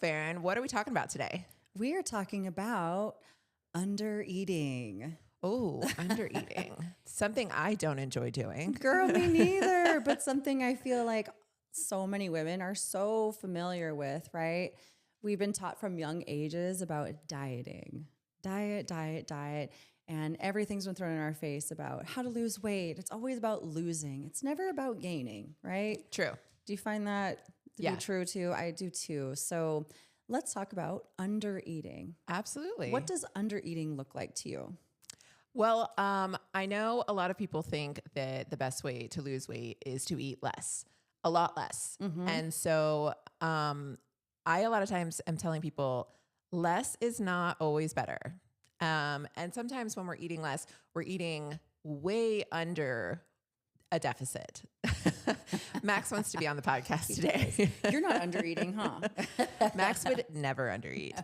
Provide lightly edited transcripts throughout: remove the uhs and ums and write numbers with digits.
Farrihn, what are we talking about today? We are talking about undereating. Oh, undereating. Something I don't enjoy doing. Girl, me neither, but something I feel like so many women are so familiar with, right? We've been taught from young ages about dieting. Diet. And everything's been thrown in our face about how to lose weight. It's always about losing. It's never about gaining, right? True. Do you find that to be true too? I do too. So let's talk about undereating. Absolutely. What does undereating look like to you? Well, I know a lot of people think that the best way to lose weight is to eat less, a lot less. And so I a lot of times am telling people less is not always better. And sometimes when we're eating less, we're eating way under a deficit. Max wants to be on the podcast today. You're not undereating, huh? Max would never undereat.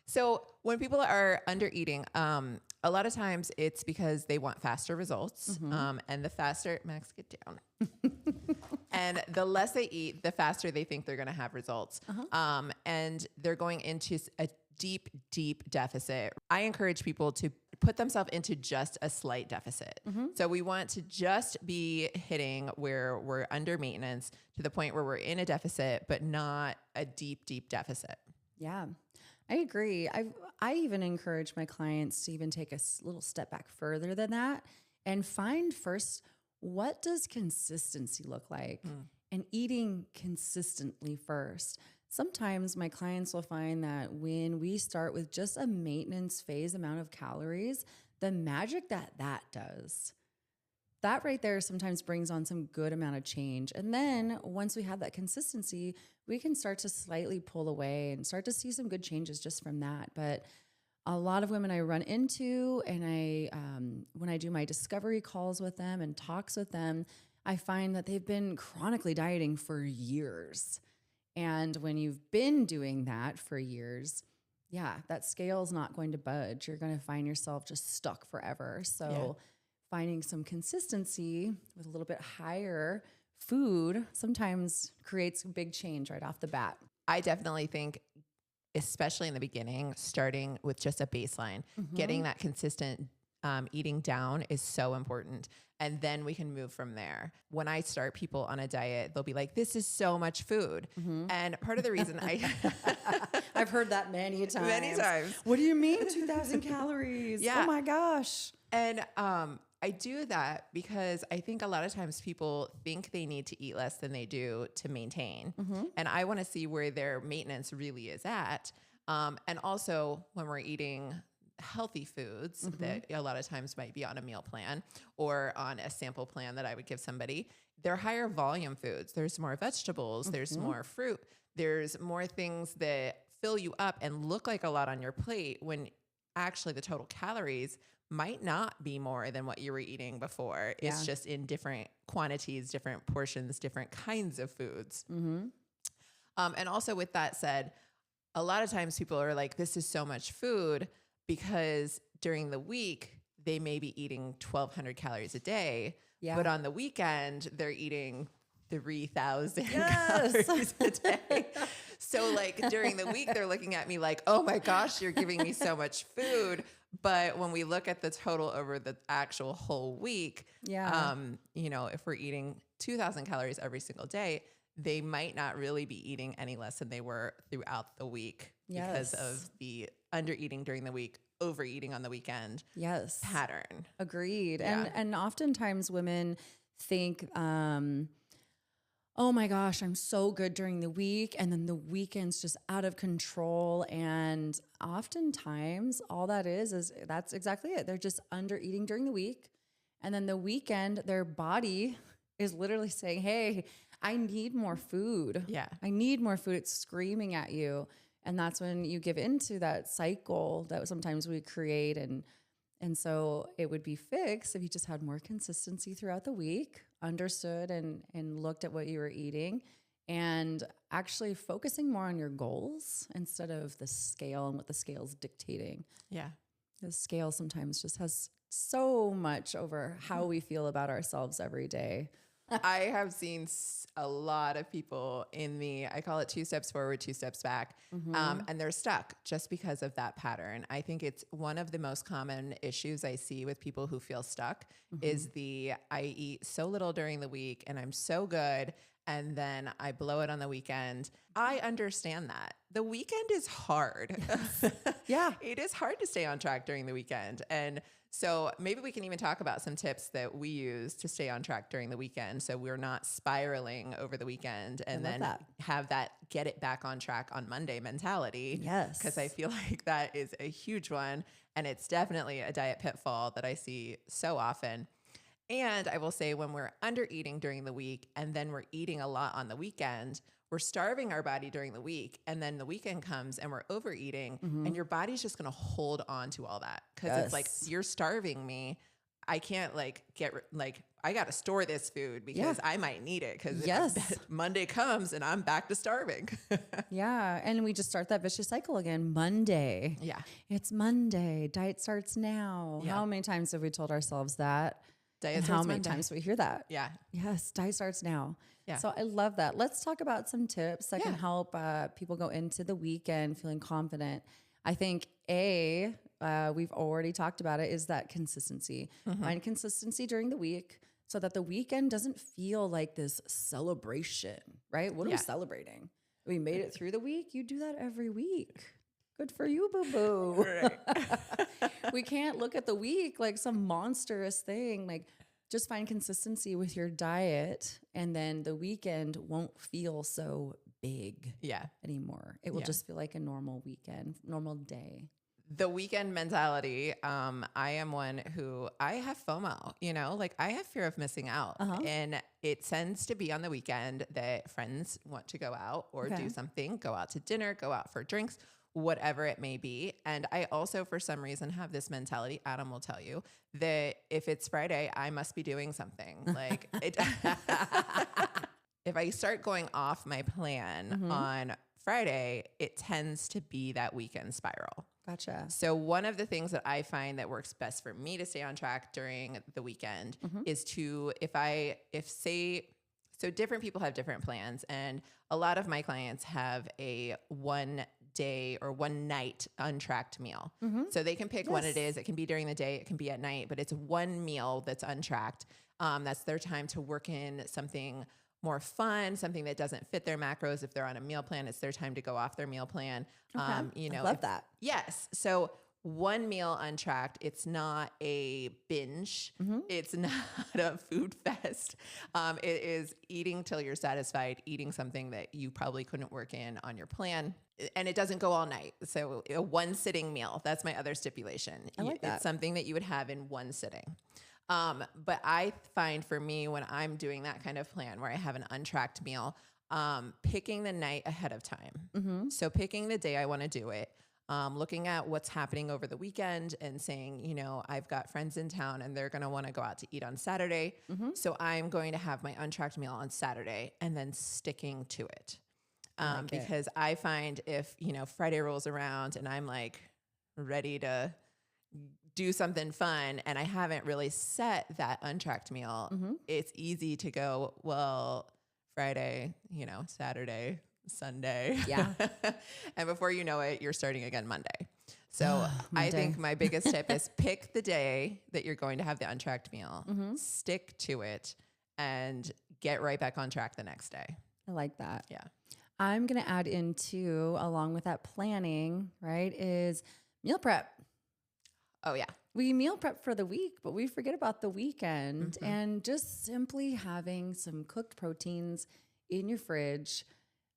So when people are undereating, a lot of times it's because they want faster results. And the faster, Max, get down. And the less they eat, the faster they think they're going to have results. And they're going into a deep deficit. I encourage people to put themselves into just a slight deficit. So we want to just be hitting where we're under maintenance to the point where we're in a deficit, but not a deep deficit. Yeah, I agree. I even encourage my clients to even take a little step back further than that and find first, what does consistency look like? And eating consistently first. Sometimes my clients will find that when we start with just a maintenance phase amount of calories, the magic that does, that right there sometimes brings on some good amount of change. And then once we have that consistency, we can start to slightly pull away and start to see some good changes just from that. But a lot of women I run into, and when I do my discovery calls with them and talks with them, I find that they've been chronically dieting for years. And when you've been doing that for years, that scale is not going to budge. You're going to find yourself just stuck forever. So finding some consistency with a little bit higher food sometimes creates a big change right off the bat. I definitely think, especially in the beginning, starting with just a baseline, getting that consistent eating down is so important. And then we can move from there. When I start people on a diet, they'll be like, this is so much food. And part of the reason I've heard that many times. Many times. What do you mean 2,000 calories? Yeah. Oh my gosh. And I do that because I think a lot of times people think they need to eat less than they do to maintain. And I want to see where their maintenance really is at. And also when we're eating healthy foods that a lot of times might be on a meal plan or on a sample plan that I would give somebody, they're higher volume foods. There's more vegetables, there's more fruit, there's more things that fill you up and look like a lot on your plate when actually the total calories might not be more than what you were eating before. It's just in different quantities, different portions, different kinds of foods. And also with that said, a lot of times people are like, this is so much food, because during the week, they may be eating 1,200 calories a day, but on the weekend, they're eating 3,000 calories a day. So like during the week, they're looking at me like, oh my gosh, you're giving me so much food. But when we look at the total over the actual whole week, if we're eating 2,000 calories every single day, they might not really be eating any less than they were throughout the week because of the undereating during the week, overeating on the weekend pattern. Agreed. And oftentimes women think, oh my gosh, I'm so good during the week. And then the weekend's just out of control. And oftentimes all that is that's exactly it. They're just under eating during the week. And then the weekend, their body is literally saying, hey, I need more food. I need more food. It's screaming at you. And that's when you give into that cycle that sometimes we create. And so it would be fixed if you just had more consistency throughout the week, understood and looked at what you were eating, and actually focusing more on your goals instead of the scale and what the scale's dictating. The scale sometimes just has so much over how we feel about ourselves every day. I have seen a lot of people in I call it 2 steps forward, 2 steps back. And they're stuck just because of that pattern. I think it's one of the most common issues I see with people who feel stuck is I eat so little during the week and I'm so good. And then I blow it on the weekend. I understand that. The weekend is hard. Yeah. It is hard to stay on track during the weekend. And so maybe we can even talk about some tips that we use to stay on track during the weekend so we're not spiraling over the weekend and then have that get it back on track on Monday mentality. Yes. Because I feel like that is a huge one. And it's definitely a diet pitfall that I see so often. And I will say when we're under eating during the week and then we're eating a lot on the weekend, we're starving our body during the week. And then the weekend comes and we're overeating and your body's just going to hold on to all that. Cause it's like, you're starving me. I can't I got to store this food because I might need it. Cause Monday comes and I'm back to starving. Yeah. And we just start that vicious cycle again. Monday. Yeah. It's Monday. Diet starts now. Yeah. How many times have we told ourselves that? Diet and starts how many Monday. times we hear that? Yeah. Yes. Diet starts now. Yeah. So I love that. Let's talk about some tips that can help people go into the weekend feeling confident. I think we've already talked about it, is that consistency. Find consistency during the week so that the weekend doesn't feel like this celebration, right? What are we celebrating? We made it through the week. You do that every week. Good for you, boo-boo. Right. We can't look at the week like some monstrous thing. Like, just find consistency with your diet, and then the weekend won't feel so big anymore. It will just feel like a normal weekend, normal day. The weekend mentality. I am one who I have FOMO, like I have fear of missing out. And it tends to be on the weekend that friends want to go out or do something, go out to dinner, go out for drinks, whatever it may be. And I also, for some reason, have this mentality, Adam will tell you, that if it's Friday, I must be doing something. Like if I start going off my plan on Friday, it tends to be that weekend spiral. Gotcha. So one of the things that I find that works best for me to stay on track during the weekend is so different people have different plans, and a lot of my clients have a 1 day or 1 night untracked meal. So they can pick when it is. It can be during the day, it can be at night, but it's one meal that's untracked. That's their time to work in something more fun, something that doesn't fit their macros. If they're on a meal plan, it's their time to go off their meal plan. I love that. Yes. So one meal untracked, it's not a binge. It's not a food fest. It is eating till you're satisfied, eating something that you probably couldn't work in on your plan. And it doesn't go all night. So a one sitting meal, that's my other stipulation. I like that. It's something that you would have in one sitting. But I find for me, when I'm doing that kind of plan where I have an untracked meal, picking the night ahead of time. So picking the day I want to do it, looking at what's happening over the weekend and saying, I've got friends in town and they're going to want to go out to eat on Saturday. So I'm going to have my untracked meal on Saturday and then sticking to it. Because I find if, Friday rolls around and I'm like ready to do something fun and I haven't really set that untracked meal, it's easy to go, well, Friday, Saturday, Sunday. Yeah. And before you know it, you're starting again Monday. So I think my biggest tip is pick the day that you're going to have the untracked meal, stick to it, and get right back on track the next day. I like that. Yeah. I'm going to add in too, along with that planning, right, is meal prep. Oh, yeah. We meal prep for the week, but we forget about the weekend. And just simply having some cooked proteins in your fridge,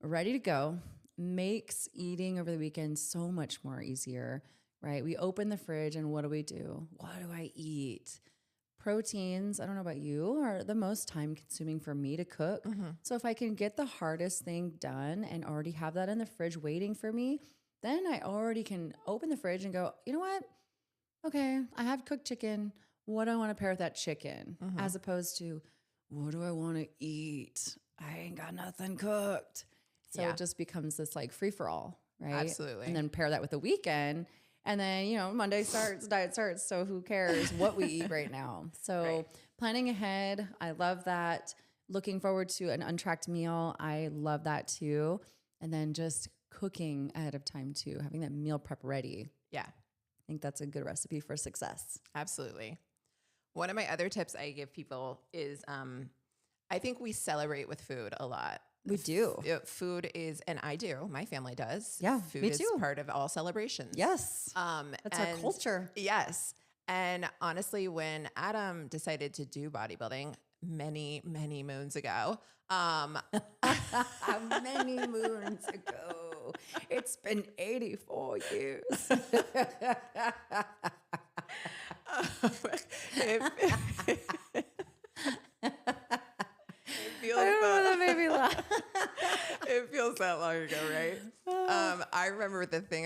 ready to go, makes eating over the weekend so much more easier, right? We open the fridge and what do? What do I eat? Proteins, I don't know about you, are the most time consuming for me to cook. So if I can get the hardest thing done and already have that in the fridge waiting for me, then I already can open the fridge and go, you know what? Okay, I have cooked chicken. What do I want to pair with that chicken? As opposed to, what do I want to eat? I ain't got nothing cooked. So it just becomes this like free for all, right? Absolutely. And then pair that with the weekend. And then, Monday starts, diet starts. So who cares what we eat right now? So planning ahead, I love that. looking forward to an untracked meal. I love that too. And then just cooking ahead of time too, having that meal prep ready. Yeah, I think that's a good recipe for success. absolutely. One of my other tips I give people is I think we celebrate with food a lot. We do. Food is, and I do, my family does. Yeah, food me is too. part of all celebrations. Yes. That's our culture. Yes. And honestly, when Adam decided to do bodybuilding many, many moons ago, Many moons ago. It's been 84 years. That made me laugh. It feels that long ago, right? I remember the thing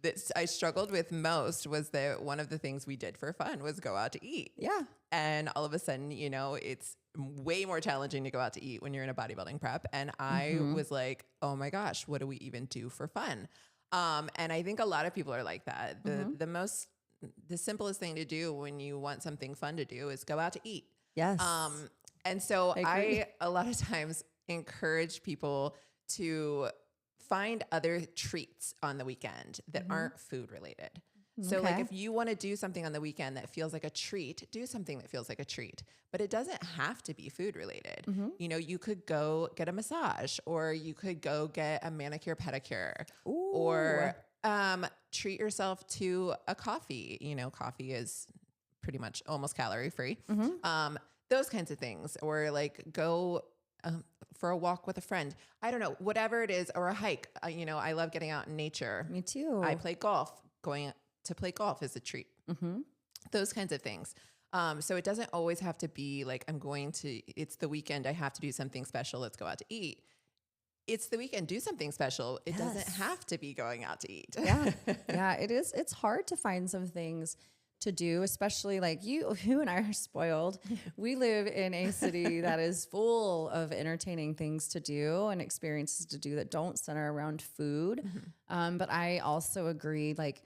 that I struggled with most was that one of the things we did for fun was go out to eat. Yeah. And all of a sudden, it's way more challenging to go out to eat when you're in a bodybuilding prep. And I was like, oh my gosh, what do we even do for fun? And I think a lot of people are like that. The simplest thing to do when you want something fun to do is go out to eat. Yes. And so I a lot of times encourage people to find other treats on the weekend that aren't food related. So like if you want to do something on the weekend that feels like a treat, do something that feels like a treat, but it doesn't have to be food related. You could go get a massage, or you could go get a manicure pedicure, or treat yourself to a coffee. Coffee is pretty much almost calorie free. Those kinds of things, or like go for a walk with a friend. I don't know, whatever it is, or a hike. I love getting out in nature. Me too. I play golf. Going to play golf is a treat. Those kinds of things. So it doesn't always have to be like, it's the weekend, I have to do something special. Let's go out to eat. It's the weekend, do something special. It doesn't have to be going out to eat. Yeah, it is. It's hard to find some things to do, especially like you and I are spoiled. We live in a city that is full of entertaining things to do and experiences to do that don't center around food. But I also agree, like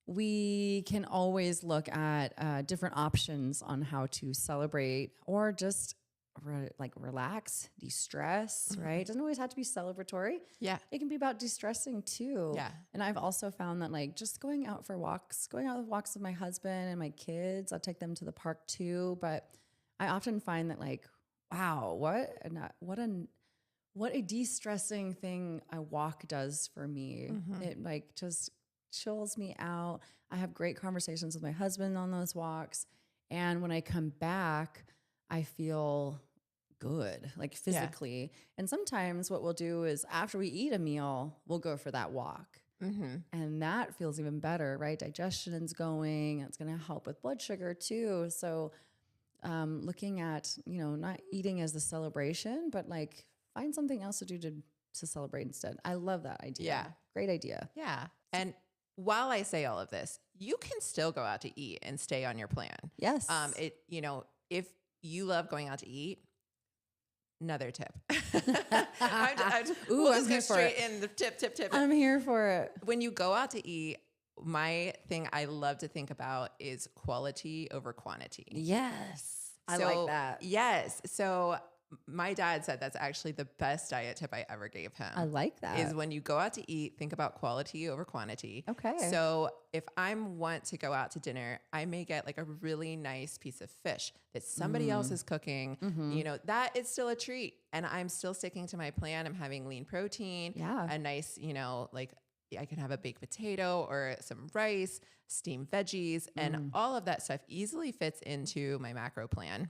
we can always look at different options on how to celebrate or just relax, de-stress, right? It doesn't always have to be celebratory. Yeah. It can be about de-stressing too. Yeah. And I've also found that like just going out with my husband and my kids, I'll take them to the park too. But I often find that like, wow, what a de-stressing thing a walk does for me. It like just chills me out. I have great conversations with my husband on those walks. And when I come back, I feel good, like physically. Yeah. And sometimes what we'll do is after we eat a meal, we'll go for that walk. And that feels even better, right? Digestion's going. It's going to help with blood sugar too. So looking at, not eating as the celebration, but like find something else to do to celebrate instead. I love that idea. Yeah. Great idea. Yeah. And while I say all of this, you can still go out to eat and stay on your plan. Yes. If you love going out to eat, another tip. We'll just go straight in the tip. I'm here for it. When you go out to eat, my thing I love to think about is quality over quantity. Yes. I like that. Yes. So my dad said that's actually the best diet tip I ever gave him. I like that. Is when you go out to eat, think about quality over quantity. Okay. So if I want to go out to dinner, I may get like a really nice piece of fish that somebody else is cooking. That is still a treat. And I'm still sticking to my plan. I'm having lean protein. Yeah. A nice, like I can have a baked potato or some rice, steamed veggies, and all of that stuff easily fits into my macro plan.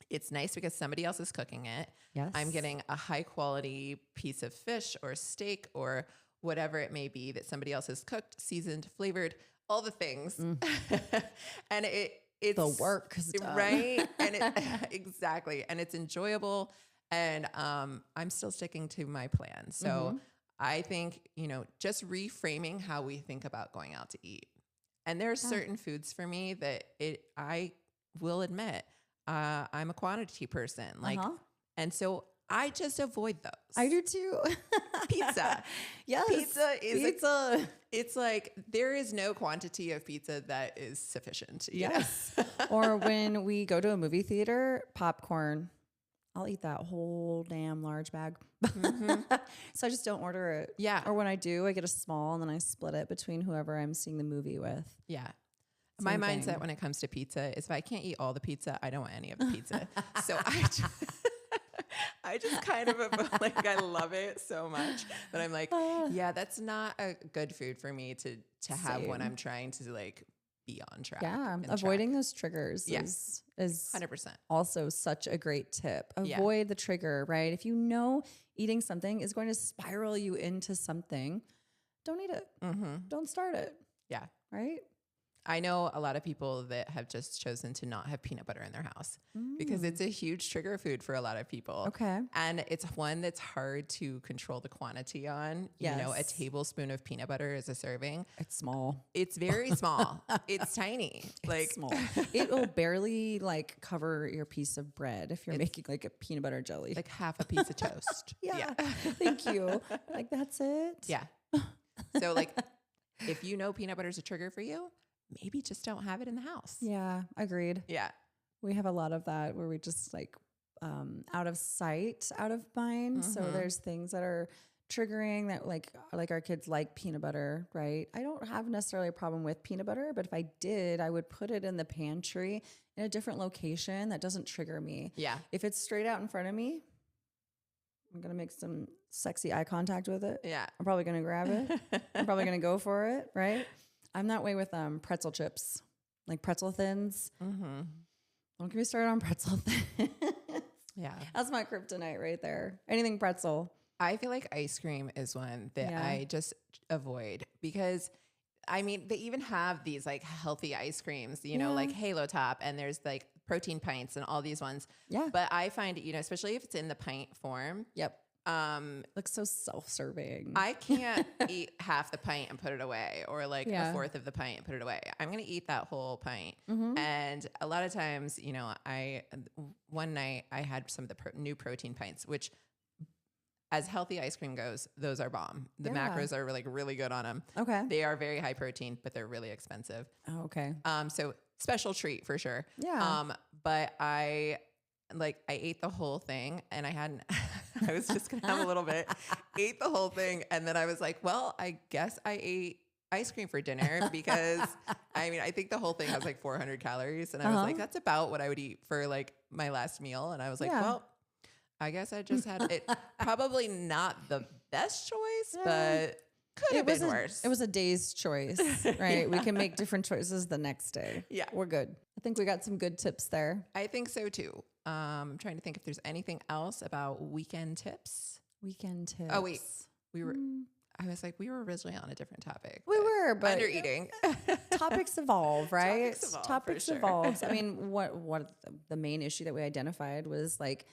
It's nice because somebody else is cooking it. Yes. I'm getting a high quality piece of fish or steak or whatever it may be that somebody else has cooked, seasoned, flavored, all the things. And it's the work is done. Right. And exactly. And it's enjoyable. And I'm still sticking to my plan. So I think, just reframing how we think about going out to eat. And there are certain foods for me that I will admit, I'm a quantity person. And so I just avoid those. I do too. Pizza. Yes. Pizza. It's like there is no quantity of pizza that is sufficient. Yes. Or when we go to a movie theater, popcorn. I'll eat that whole damn large bag. Mm-hmm. So I just don't order it. Yeah. Or when I do, I get a small and then I split it between whoever I'm seeing the movie with. Yeah. My Same mindset thing. when it comes to pizza is if I can't eat all the pizza, I don't want any of the pizza. So I just kind of like, I love it so much, but I'm like, yeah, that's not a good food for me to have when Same. I'm trying to like be on track. Yeah, and avoiding track. those triggers is 100%. also such a great tip. Yeah. Avoid the trigger, right? If you know eating something is going to spiral you into something, don't eat it. Mm-hmm. Don't start it, Yeah. right? I know a lot of people that have just chosen to not have peanut butter in their house because it's a huge trigger food for a lot of people. Okay. And it's one that's hard to control the quantity on. You know, a Yes. tablespoon of peanut butter is a serving. It's small. It's very small. It's tiny. Like Small. It will barely like cover your piece of bread if you're making like a peanut butter jelly. like half a piece of toast. yeah. Thank you. Like that's it. Yeah. So like if you know peanut butter is a trigger for you, maybe just don't have it in the house. Yeah. Agreed. Yeah. We have a lot of that where we just like out of sight, out of mind. So there's things that are triggering that like our kids like peanut butter, right? I don't have necessarily a problem with peanut butter, but if I did, I would put it in the pantry in a different location that doesn't trigger me. Yeah. If it's straight out in front of me, I'm going to make some sexy eye contact with it. Yeah. I'm probably going to grab it. I'm probably going to go for it, right? I'm that way with pretzel chips, like pretzel thins. Mm-hmm. Don't get me started on pretzel thins. Yeah. That's my kryptonite right there. Anything pretzel. I feel like ice cream is one that I just avoid because I mean, they even have these like healthy ice creams, you know, like Halo Top, and there's like protein pints and all these ones. Yeah. But I find, you know, especially if it's in the pint form, Yep. Looks so self-serving. I can't eat half the pint and put it away or like a fourth of the pint and put it away. I'm going to eat that whole pint. And a lot of times, you know, one night I had some of the new protein pints, which as healthy ice cream goes, those are bomb. The macros are like really good on them. Okay. They are very high protein, but they're really expensive. Oh, okay. So special treat for sure. Yeah. But I ate the whole thing and I was just going to have a little bit, ate the whole thing. And then I was like, well, I guess I ate ice cream for dinner because I mean, I think the whole thing has like 400 calories. And I was like, that's about what I would eat for like my last meal. And I was like, well, I guess I just had it. Probably not the best choice, but could have been worse. It was a day's choice, right? We can make different choices the next day. Yeah. We're good. I think we got some good tips there. I think so too. I'm trying to think if there's anything else about weekend tips. Weekend tips. Oh, wait. I was like, we were originally on a different topic. We were, but Undereating. topics evolve, right? Topics evolve, evolves. I mean, what the main issue that we identified was like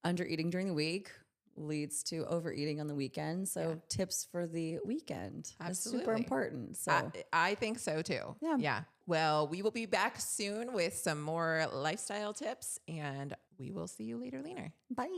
undereating during the week leads to overeating on the weekend. So tips for the weekend is super important. So I think so too. Yeah. Well, we will be back soon with some more lifestyle tips and we will see you later, Leaner. Bye.